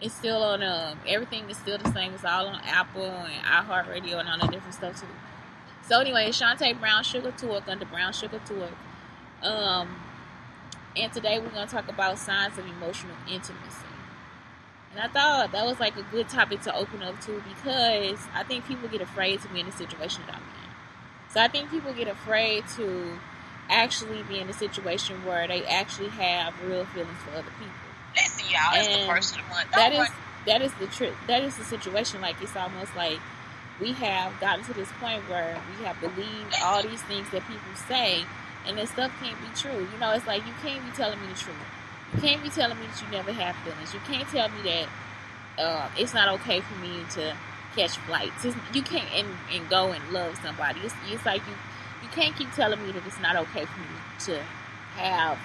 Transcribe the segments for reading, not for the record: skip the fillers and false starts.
It's still on everything is still the same. It's all on Apple and iHeartRadio and all that different stuff too. So anyway, Shantae Brown Sugar Talk under Brown Sugar Talk. Um, and today we're gonna talk about signs of emotional intimacy. And I thought that was like a good topic to open up to because I think people get afraid to be in a situation that I'm in. So I think people get afraid to actually be in a situation where they actually have real feelings for other people. Listen, y'all, it's the first of the month. That is the situation. Like, it's almost like we have gotten to this point where we have believed all these things that people say, and this stuff can't be true. You know, it's like you can't be telling me the truth. You can't be telling me that you never have feelings. You can't tell me that it's not okay for me to catch flights. You can't and go and love somebody. It's like you can't keep telling me that it's not okay for me to have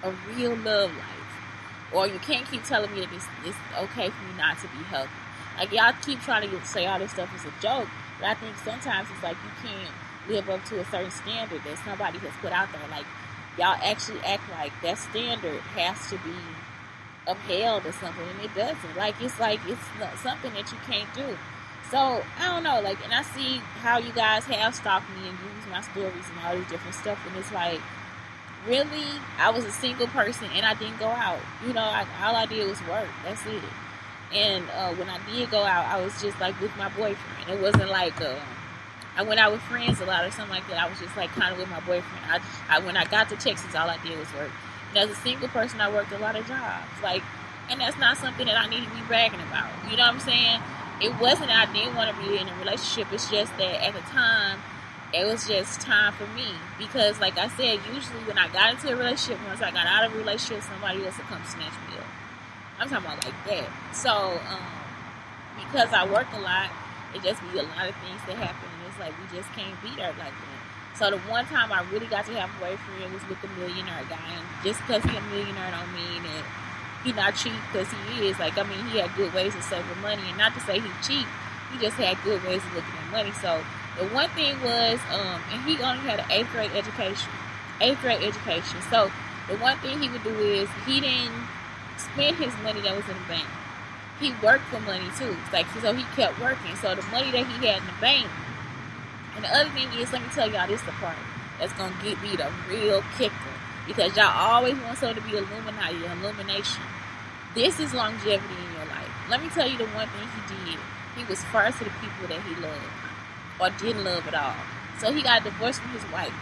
a real love life, or you can't keep telling me that it's okay for me not to be healthy. Like, y'all keep trying to say all this stuff is a joke, but I think sometimes it's like you can't live up to a certain standard that somebody has put out there. Like, y'all actually act like that standard has to be upheld or something, and it doesn't. Like, it's not something that you can't do. So, I don't know, like, and I see how you guys have stalked me and used my stories and all this different stuff, and it's like, really, I was a single person and I didn't go out. You know, all I did was work. That's it. And when I did go out, I was just like with my boyfriend. It wasn't like I went out with friends a lot or something like that. I was just like kind of with my boyfriend. When I got to Texas, all I did was work. And as a single person, I worked a lot of jobs. Like, and that's not something that I need to be bragging about. You know what I'm saying? It wasn't that I didn't want to be in a relationship. It's just that at the time, it was just time for me. Because, like I said, usually when I got into a relationship, once I got out of a relationship, somebody else would come snatch me up. I'm talking about like that. So, because I work a lot, it just be a lot of things that happen, and it's like we just can't be there like that. So the one time I really got to have a boyfriend was with a millionaire guy, and just because he's a millionaire don't mean that he not cheap, because he is. Like, I mean, he had good ways of saving money, and not to say he's cheap, he just had good ways of looking at money. So the one thing was, and he only had an 8th grade education. 8th grade education. So the one thing he would do is he didn't spend his money that was in the bank. He worked for money too. Like, so he kept working. So the money that he had in the bank. And the other thing is, let me tell y'all this the part that's gonna get me the real kicker. Because y'all always want something to be Illuminati, illumination. This is longevity in your life. Let me tell you the one thing he did. He was first to the people that he loved. Or didn't love at all. So he got divorced from his wife.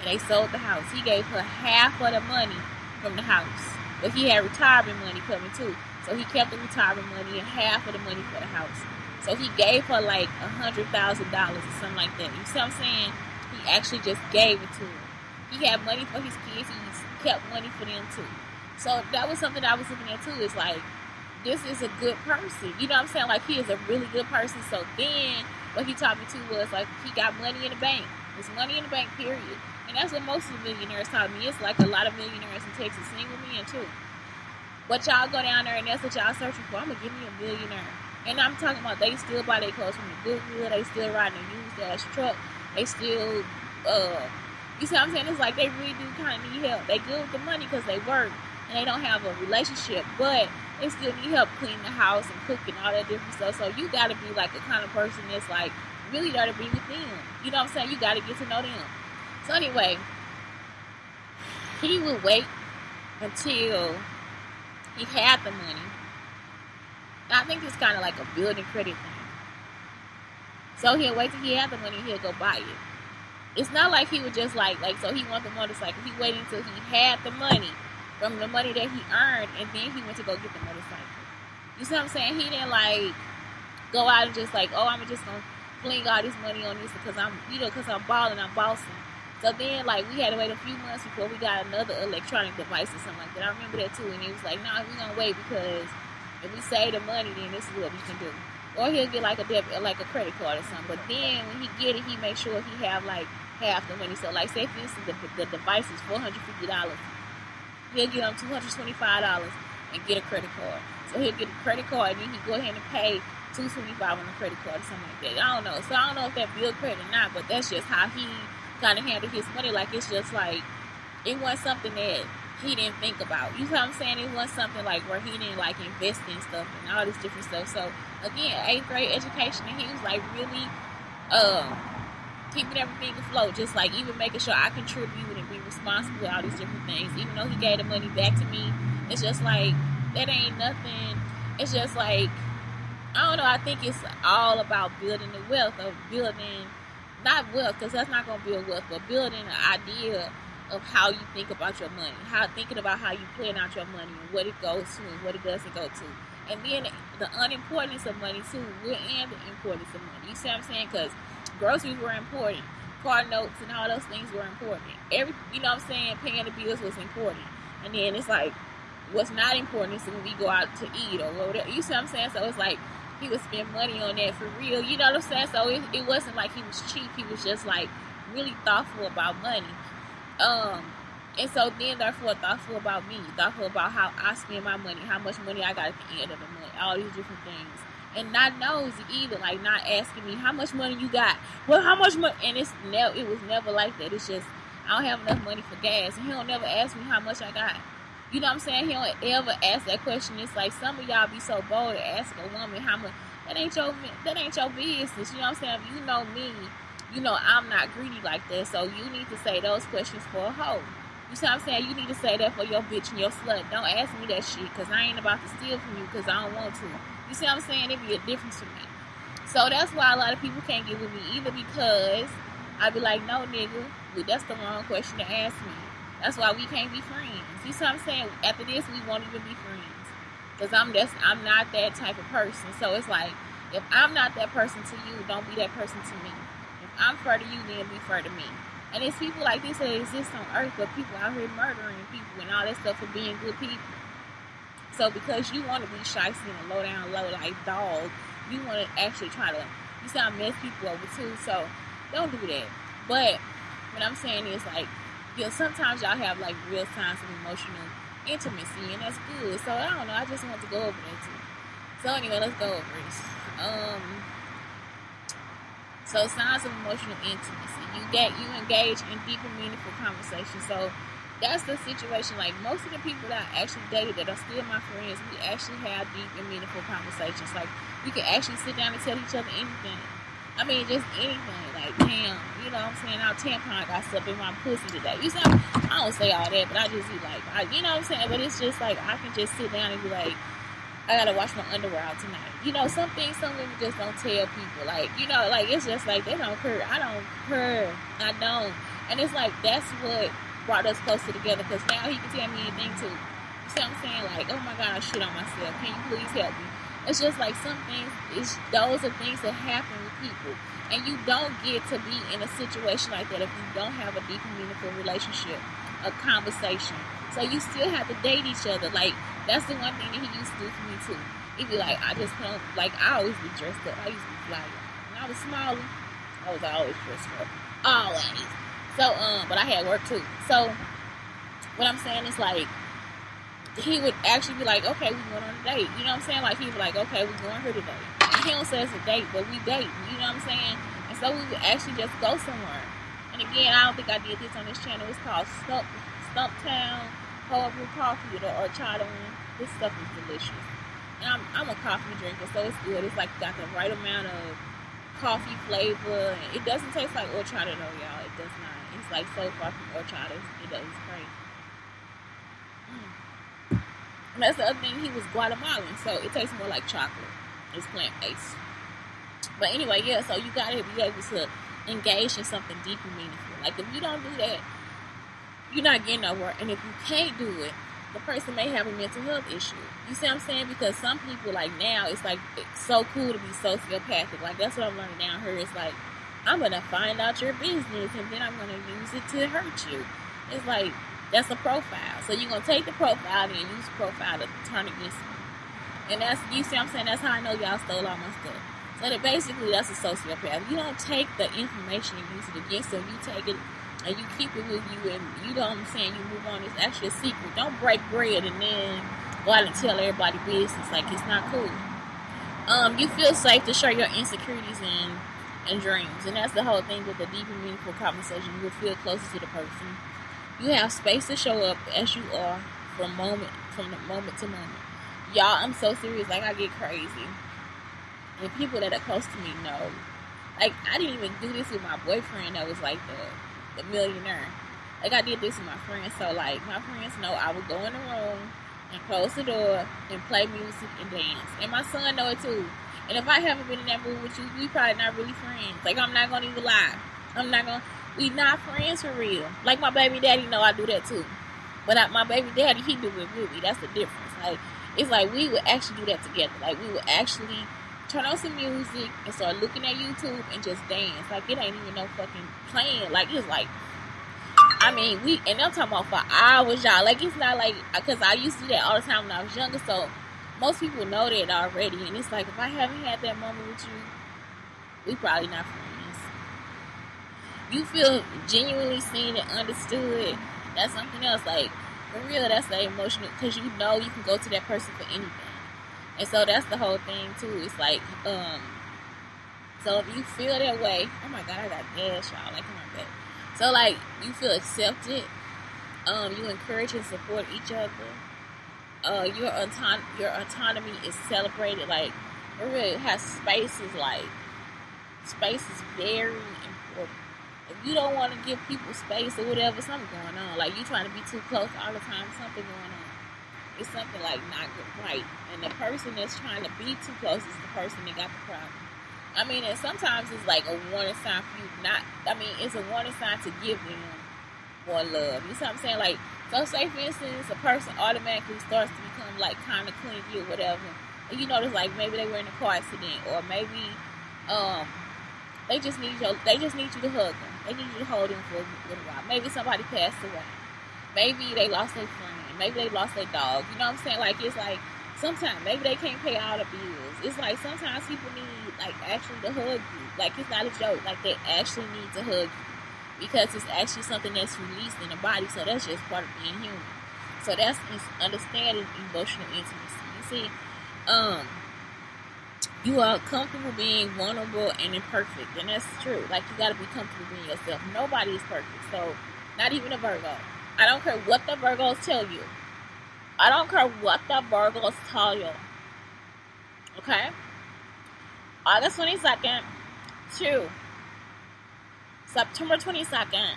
And they sold the house. He gave her half of the money from the house. But he had retirement money coming too. So he kept the retirement money and half of the money for the house. So he gave her like $100,000 or something like that. You see what I'm saying? He actually just gave it to her. He had money for his kids. He kept money for them too. So that was something that I was looking at too. It's like, this is a good person. You know what I'm saying? Like, he is a really good person. So then what he taught me too was like, he got money in the bank. There's money in the bank, period. And that's what most of the millionaires taught me. It's like a lot of millionaires in Texas, single men too. But y'all go down there and that's what y'all searching for. I'm going to give me a millionaire. And I'm talking about they still buy their clothes from the Goodwill. They still riding a used ass truck. They still, you see what I'm saying? It's like they really do kind of need help. They good with the money because they work and they don't have a relationship. But they still need help cleaning the house and cooking, all that different stuff. So you got to be like the kind of person that's like really there to be with them. You know what I'm saying? You got to get to know them. So anyway, he would wait until he had the money. I think it's kind of like a building credit thing. So he'll wait till he had the money and he'll go buy it. It's not like he would just like so he wanted the motorcycle. He waited until he had the money from the money that he earned, and then he went to go get the motorcycle. You see what I'm saying? He didn't like go out and just like, oh, I'm just gonna fling all this money on this because I'm balling, I'm bossing. So then, like, we had to wait a few months before we got another electronic device or something like that. I remember that too, and he was like, "No, we're gonna wait because if we save the money, then this is what we can do." Or he'll get like a credit card or something. But then when he get it, he make sure he have like half the money. So like, say for instance, the device is $450. He'll give him $225 and get a credit card. So he'll get a credit card and then he go ahead and pay $225 on the credit card or something like that. I don't know. So I don't know if that build credit or not, but that's just how he kind of handle his money. Like, it's just like, it wasn't something that he didn't think about. You know what I'm saying? It wasn't something like where he didn't like invest in stuff and all this different stuff. So again, 8th grade education, and he was like really keeping everything afloat, just like even making sure I contribute and be responsible with all these different things. Even though he gave the money back to me, it's just like that ain't nothing. It's just like, I don't know, I think it's all about building the wealth of building, not wealth, because that's not going to build wealth, but building an idea of how you think about your money, thinking about how you plan out your money and what it goes to and what it doesn't go to. And then the unimportance of money too, and the importance of money. You see what I'm saying? Because groceries were important, car notes and all those things were important. You know what I'm saying? Paying the bills was important. And then it's like, what's not important is when we go out to eat or whatever. You see what I'm saying? So it's like, he would spend money on that for real. You know what I'm saying? So it wasn't like he was cheap. He was just like really thoughtful about money. And so then therefore thoughtful about me, thoughtful about how I spend my money, how much money I got at the end of the month, all these different things. And not nosy either, like not asking me how much money you got. Well, how much money? And it was never like that. It's just, I don't have enough money for gas, and he don't never ask me how much I got. You know what I'm saying? He don't ever ask that question. It's like some of y'all be so bold to ask a woman how much. That ain't your business. You know what I'm saying? If you know me, you know I'm not greedy like that. So you need to say those questions for a hoe. You see what I'm saying? You need to say that for your bitch and your slut. Don't ask me that shit, because I ain't about to steal from you because I don't want to. You see what I'm saying? It'd be a difference to me. So that's why a lot of people can't get with me, either because I be like, no, nigga, that's the wrong question to ask me. That's why we can't be friends. You see what I'm saying? After this, we won't even be friends. Because I'm not that type of person. So it's like, if I'm not that person to you, don't be that person to me. If I'm fair to you, then be fair to me. And it's people like this that exist on earth, but people out here murdering people and all that stuff for being good people. So because you want to be shiesty and low down low like dog, you want to actually try to, you sound mess people over too. So don't do that. But what I'm saying is like, sometimes y'all have like real signs of emotional intimacy, and that's good. So I don't know, I just want to go over that too. So anyway, let's go over this. So signs of emotional intimacy. You engage in deep and meaningful conversation. So that's the situation. Like most of the people that I actually dated that are still my friends, we actually have deep and meaningful conversations. Like we can actually sit down and tell each other anything. I mean, just anything. Like, damn, you know what I'm saying? Our tampon got stuck in my pussy today. You see, I don't say all that, but I just be like, you know what I'm saying? But it's just like, I can just sit down and be like, I gotta wash my underwear out tonight. You know, some things some women just don't tell people. Like, you know, like, it's just like, they don't care. I don't care. I don't. And it's like, that's what brought us closer together, because now he can tell me anything too. You see what I'm saying? Like, oh my God, I shit on myself. Can you please help me? It's just like some things, those are things that happen with people. And you don't get to be in a situation like that if you don't have a deep and meaningful relationship, a conversation. So you still have to date each other. Like, that's the one thing that he used to do for me too. He'd be like, I just don't, like, I always be dressed up. I used to be fly. When I was smaller, I was always dressed up. Always. So, but I had work too. So, what I'm saying is like, he would actually be like, okay, we going on a date. You know what I'm saying? Like, he'd be like, okay, we going here today. And he don't say it's a date, but we date. You know what I'm saying? And so we would actually just go somewhere. And again, I don't think I did this on this channel. It's called Stumptown Horrible Coffee or Horchata. This stuff is delicious. And I'm a coffee drinker, so it's good. It's like got the right amount of coffee flavor. It doesn't taste like horchata though, y'all. It does not. It's like so far from horchata. It does. It's great. And that's the other thing. He was Guatemalan, so it tastes more like chocolate. It's plant-based. But anyway, yeah, so you gotta be able to engage in something deep and meaningful. Like, if you don't do that, you're not getting nowhere. And if you can't do it, the person may have a mental health issue. You see what I'm saying? Because some people, like, now, it's like, it's so cool to be sociopathic. Like, that's what I'm learning down here. It's like, I'm gonna find out your business, and then I'm gonna use it to hurt you. It's like, that's a profile. So you're gonna take the profile and use the profile to turn against me. And that's, you see what I'm saying? That's how I know y'all stole all my stuff. So that basically, that's a sociopath. You don't take the information and use it against them. You take it and you keep it with you, and you know what I'm saying, you move on. It's actually a secret. Don't break bread and then go out and tell everybody business. Like, it's not cool. You feel safe to share your insecurities and dreams. And that's the whole thing with the deep and meaningful conversation. You will feel closer to the person. You have space to show up as you are from the moment to moment. Y'all, I'm so serious. Like, I get crazy. And people that are close to me know. Like, I didn't even do this with my boyfriend that was like the millionaire. Like, I did this with my friends. So, like, my friends know I would go in the room and close the door and play music and dance. And my son know it too. And if I haven't been in that mood with you, we probably not really friends. Like, I'm not going to even lie. We not friends for real. Like, my baby daddy know I do that too. But my baby daddy, he do it with me. That's the difference. Like, it's like we would actually do that together. Like, we would actually turn on some music and start looking at YouTube and just dance. Like, it ain't even no fucking playing. Like, it's like, I mean, and I'm talking about for hours, y'all. Like, it's not like, because I used to do that all the time when I was younger, so most people know that already. And it's like, if I haven't had that moment with you, we probably not friends. You feel genuinely seen and understood. That's something else. Like, for real, that's the emotional, because you know you can go to that person for anything. And so that's the whole thing too. It's like, so if you feel that way, oh my God, I got gas, y'all. Like, come on back. So, like, you feel accepted. You encourage and support each other. Your autonomy is celebrated. Like, for real, it has spaces. Like, space is very important. If you don't want to give people space or whatever, something going on. Like, you trying to be too close all the time, something going on. It's something like not right. And the person that's trying to be too close is the person that got the problem. I mean, and sometimes it's like a warning sign for you not. I mean, it's a warning sign to give them more love. You see what I'm saying? Like, so say for instance, a person automatically starts to become like kind of clingy or whatever, and you notice like maybe they were in a car accident, or maybe they just need you to hug them. They need you to hold them for a little while. Maybe somebody passed away. Maybe they lost their friend. Maybe they lost their dog. You know what I'm saying? Like, it's like sometimes maybe they can't pay all the bills. It's like sometimes people need like actually to hug you. Like, it's not a joke. Like, they actually need to hug you because it's actually something that's released in the body. So that's just part of being human. So that's understanding emotional intimacy. You see, you are comfortable being vulnerable and imperfect, and that's true. Like, you gotta be comfortable being yourself. Nobody is perfect. So not even a Virgo. I don't care what the Virgos tell you. I don't care what the Virgos tell you. Okay? August 22nd to September 22nd.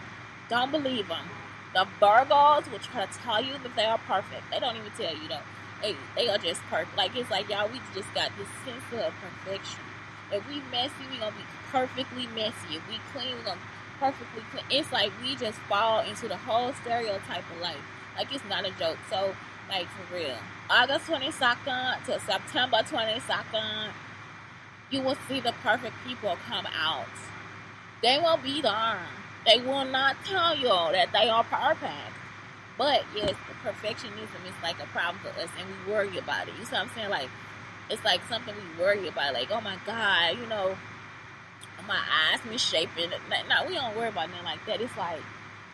Don't believe them. The Virgos will try to tell you that they are perfect. They don't even tell you though. They are just perfect. Like, it's like, y'all, we just got this sense of perfection. If we messy, we gonna be perfectly messy. If we clean, we gonna be perfectly clean. It's like we just fall into the whole stereotype of life. Like, it's not a joke. So, like, for real. August 22nd to September 22nd, you will see the perfect people come out. They will be there. They will not tell you that they are perfect. But, yes, the perfectionism is like a problem for us, and we worry about it. You see what I'm saying? Like, it's like something we worry about. Like, oh my God, you know, my eyes misshapen. No, we don't worry about nothing like that. It's like,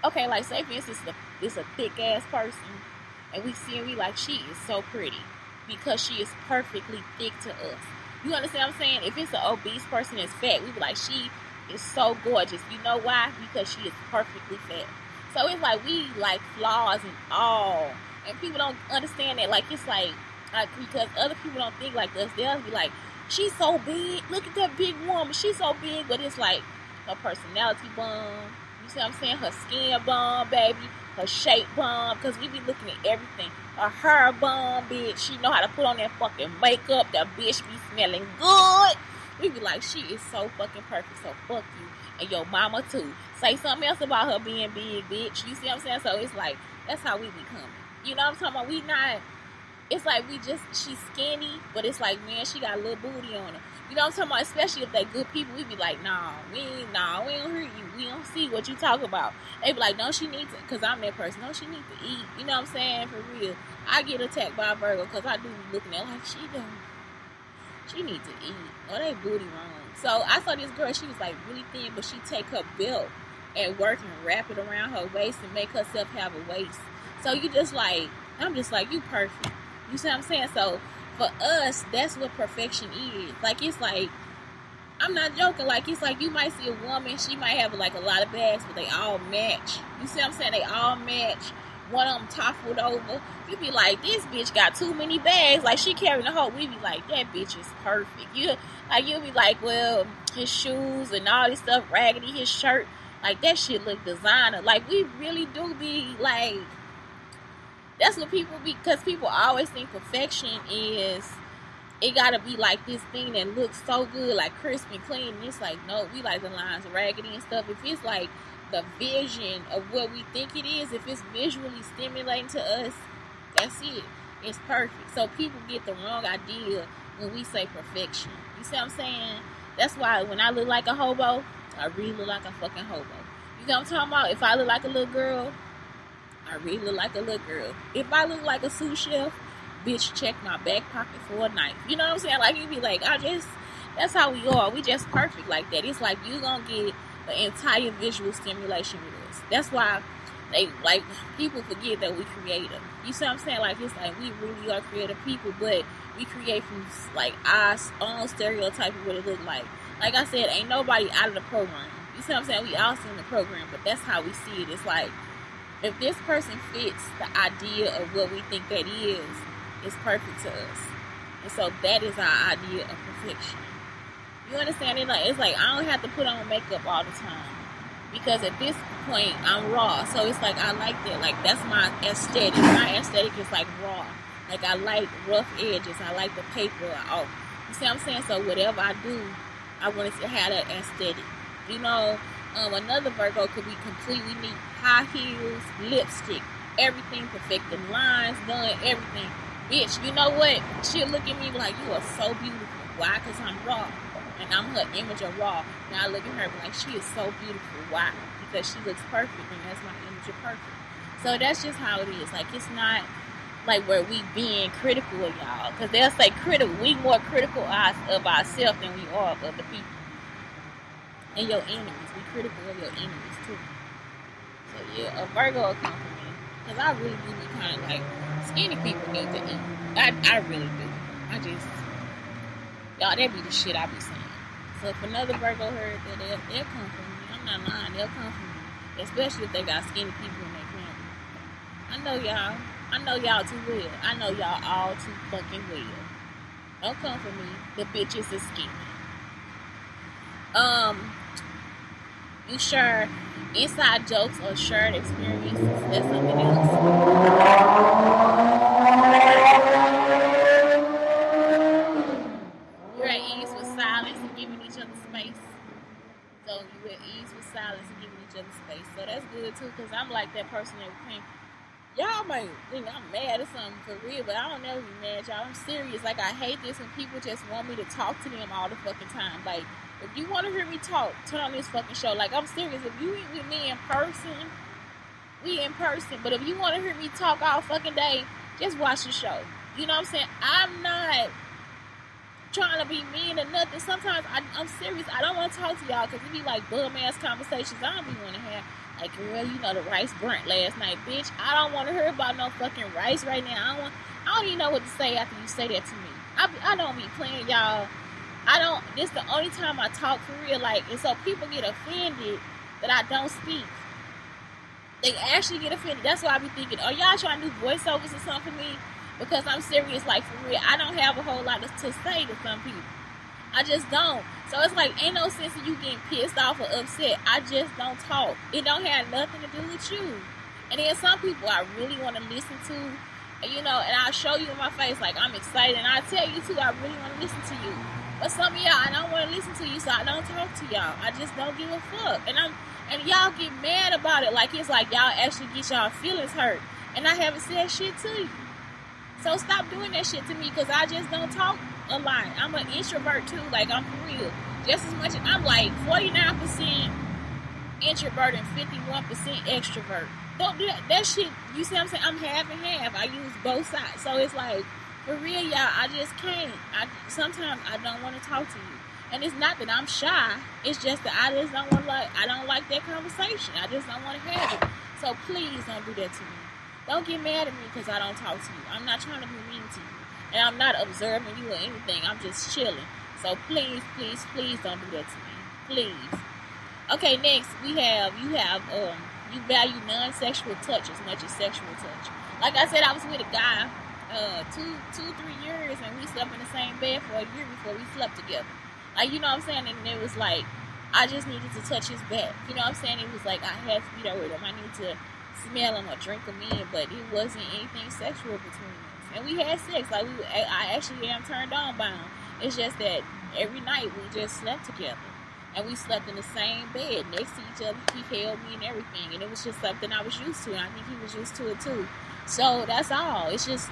okay, like, say for instance, it's a thick ass person, and we see and we like, she is so pretty because she is perfectly thick to us. You understand what I'm saying? If it's an obese person that's fat, we be like, she is so gorgeous. You know why? Because she is perfectly fat. So it's like we like flaws and all, and people don't understand that. Like, it's like because other people don't think like us. They'll be like, she's so big. Look at that big woman. She's so big. But it's like her personality bomb. You see what I'm saying? Her skin bomb, baby. Her shape bomb. Because we be looking at everything. Her hair bomb, bitch. She know how to put on that fucking makeup. That bitch be smelling good. We be like, she is so fucking perfect. So fuck you. And your mama too. Say something else about her being big, bitch. You see what I'm saying? So it's like, that's how we become. You know what I'm talking about? We not... It's like she's skinny, but it's like, man, she got a little booty on her. You know what I'm talking about? Especially if they good people, we be like, nah, we don't hear you. We don't see what you talk about. They be like, no, she needs it, because I'm that person. No, she needs to eat. You know what I'm saying? For real. I get attacked by a Virgo, because I do be looking at her like, she needs to eat. Or they booty wrong. So I saw this girl, she was like really thin, but she take her belt and work and wrap it around her waist and make herself have a waist. So you just like, I'm just like, you perfect. You see what I'm saying? So for us, that's what perfection is. Like, it's like I'm not joking. Like, it's like you might see a woman, she might have like a lot of bags, but they all match. You see what I'm saying? They all match. One of them toppled over. You be like, this bitch got too many bags. Like, she carrying the whole. We be like, that bitch is perfect. You'll be like, well, his shoes and all this stuff, raggedy, his shirt, like, that shit look designer. Like, we really do be like, that's what people be, because people always think perfection is, it gotta be like this thing that looks so good, like crisp and clean. And it's like, no, we like the lines raggedy and stuff. If it's like the vision of what we think it is, if it's visually stimulating to us, that's it. It's perfect. So people get the wrong idea when we say perfection. You see what I'm saying? That's why when I look like a hobo, I really look like a fucking hobo. You know what I'm talking about? If I look like a little girl, I really look like a little girl. If I look like a sous chef, bitch, check my back pocket for a knife. You know what I'm saying? Like, you be like, that's how we are. We just perfect like that. It's like you gonna get the entire visual stimulation with us. That's why people forget that we creative. You see what I'm saying? Like, it's like we really are creative people, but we create from like our own stereotype of what it look like. Like I said, ain't nobody out of the program. You see what I'm saying? We all in the program, but that's how we see it. It's like, if this person fits the idea of what we think that is, it's perfect to us. And so that is our idea of perfection. You understand? It's like I don't have to put on makeup all the time, because at this point I'm raw. So it's like I like that. Like, that's my aesthetic. My aesthetic is like raw. Like, I like rough edges. I like the paper. You see what I'm saying? So whatever I do, I want it to have that aesthetic. You know, another Virgo could be completely neat. High heels, lipstick, everything perfect. The lines done, everything. Bitch, you know what? She'll look at me like, you are so beautiful. Why? Because I'm raw. And I'm her image of raw. Now I look at her and be like, she is so beautiful. Why? Because she looks perfect, and that's my image of perfect. So that's just how it is. Like, it's not like where we being critical of y'all. Because they'll say critical. We more critical of ourselves than we are of other people. And your enemies. We critical of your enemies too. So yeah, a Virgo will come for me. Because I really do be kind of like, skinny people need to eat. I really do. Y'all, that be the shit I be saying. So if another Virgo heard that, they'll come for me. I'm not lying. They'll come for me. Especially if they got skinny people in their family. I know y'all too well. I know y'all all too fucking well. Don't come for me. The bitches is skinny. You share inside jokes or shared experiences. That's something else. You're at ease with silence and giving each other space. So you're at ease with silence and giving each other space. So that's good too, because I'm like that person that came. Y'all might think I'm mad or something for real, but I don't never be mad, y'all. I'm serious. Like, I hate this when people just want me to talk to them all the fucking time. Like, if you want to hear me talk, turn on this fucking show. Like, I'm serious. If you eat with me in person, we in person. But if you want to hear me talk all fucking day, just watch the show. You know what I'm saying? I'm not trying to be mean or nothing. Sometimes I'm serious. I don't want to talk to y'all because it be like bum-ass conversations I don't be want to have. Like, girl, you know the rice burnt last night, bitch. I don't want to hear about no fucking rice right now. I don't even know what to say after you say that to me. I don't be playing, y'all. This the only time I talk for real, like, and so people get offended that I don't speak. They actually get offended. That's why I be thinking, are y'all trying to do voiceovers or something for me? Because I'm serious, like, for real. I don't have a whole lot to say to some people. I just don't. So it's like, ain't no sense of you getting pissed off or upset. I just don't talk. It don't have nothing to do with you. And then some people I really want to listen to, and, you know, and I'll show you in my face, like, I'm excited. And I tell you, too, I really want to listen to you. But some of y'all, I don't want to listen to you, so I don't talk to y'all. I just don't give a fuck. And y'all get mad about it. Like, it's like y'all actually get y'all feelings hurt. And I haven't said shit to you. So stop doing that shit to me, because I just don't talk a lot. I'm an introvert too, like, I'm for real. Just as much as I'm like 49% introvert and 51% extrovert. Don't do that. That shit, you see what I'm saying? I'm half and half. I use both sides. So it's like, for real, y'all, I just can't. Sometimes I don't want to talk to you. And it's not that I'm shy. It's just that I just don't want to, I don't like that conversation. I just don't want to have it. So please don't do that to me. Don't get mad at me because I don't talk to you. I'm not trying to be mean to you. And I'm not observing you or anything. I'm just chilling. So please, please, please don't do that to me. Please. Okay, next you have you value non-sexual touch as much as sexual touch. Like I said, I was with a guy 3 years, and we slept in the same bed for a year before we slept together. Like, you know what I'm saying? And it was like I just needed to touch his back. You know what I'm saying? It was like I had to be there with him. I needed to smell him or drink him in, but it wasn't anything sexual between us. And we had sex. Like I actually am turned on by him. It's just that every night we just slept together. And we slept in the same bed next to each other. He held me and everything. And it was just something I was used to. And I think he was used to it too. So that's all. It's just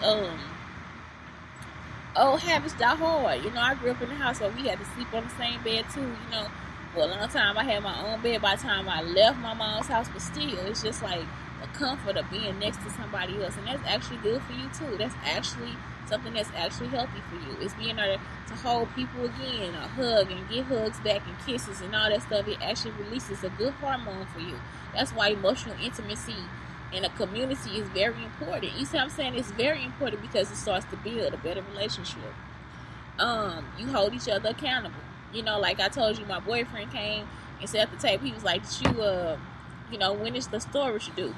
old habits die hard. You know, I grew up in a house where we had to sleep on the same bed too. You know, for a long time I had my own bed by the time I left my mom's house. But still, it's just like the comfort of being next to somebody else. And that's actually good for you too. That's actually something that's actually healthy for you. It's being able to hold people again, or hug and get hugs back and kisses and all that stuff. It actually releases a good hormone for you. That's why emotional intimacy in a community is very important. You see what I'm saying? It's very important because it starts to build a better relationship. You hold each other accountable. You know, like I told you, my boyfriend came and sat at the table. He was like, when is the store what you do?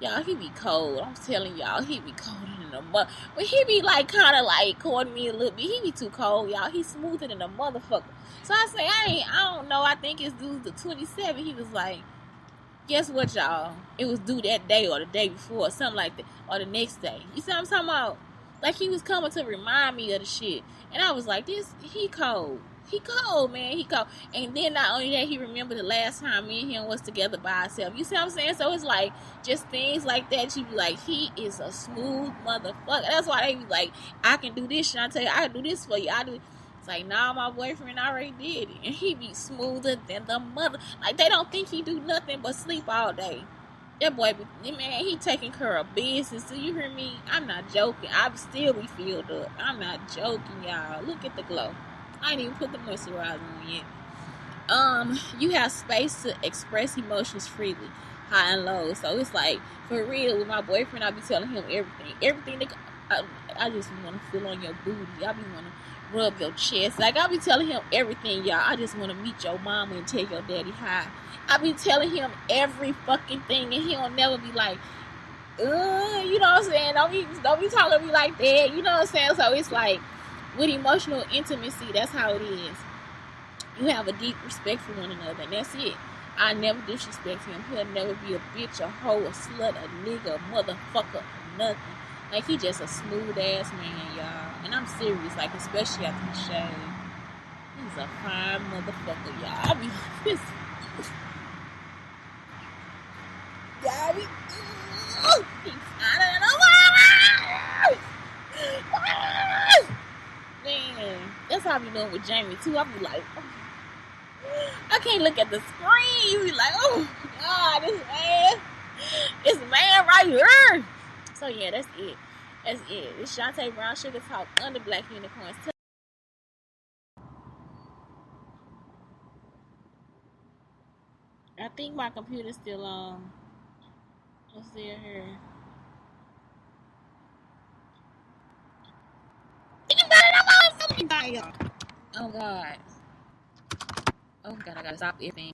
Y'all, he be cold. I'm telling y'all, he be colder than a mother. When he be like, kind of like courting me a little bit, he be too cold, y'all. He smoother than a motherfucker. So I say, I don't know. I think it's due to 27. He was like, guess what, y'all? It was due that day or the day before, or something like that, or the next day. You see what I'm talking about? Like, he was coming to remind me of the shit. And I was like, he cold. He cold, man. He cold. And then not only that, he remembered the last time me and him was together by ourselves. You see what I'm saying? So it's like, just things like that. You be like, he is a smooth motherfucker. That's why they be like, I can do this shit. I tell you, I can do this for you. It's like, nah, my boyfriend already did it. And he be smoother than the mother. Like, they don't think he do nothing but sleep all day. That boy, man, he taking care of business. Do you hear me? I'm not joking. I still be filled up. I'm not joking, y'all. Look at the glow. I ain't even put the moisturizer on yet. You have space to express emotions freely, high and low. So it's like, for real, with my boyfriend, I be telling him everything. Everything that I just want to feel on your booty. I be want to rub your chest. Like, I be telling him everything, y'all. I just want to meet your mama and take your daddy high. I be telling him every fucking thing, and he'll never be like, you know what I'm saying? Don't be talking to me like that. You know what I'm saying? So it's like, with emotional intimacy, that's how it is. You have a deep respect for one another, and that's it. I never disrespect him. He'll never be a bitch, a hoe, a slut, a nigga, a motherfucker, nothing. Like, he just a smooth ass man, y'all. And I'm serious, like, especially after the shave. He's a fine motherfucker, y'all. I be this. Y'all be. He's fine than a man, that's how I be doing with Jamie too. I be like, I can't look at the screen. You be like, oh God, this man right here. So yeah, that's it. That's it. It's Shantae Brown Sugar Talk under Black Unicorns. I think my computer's still on. Let's see here. Oh God. Oh God, I gotta stop effing.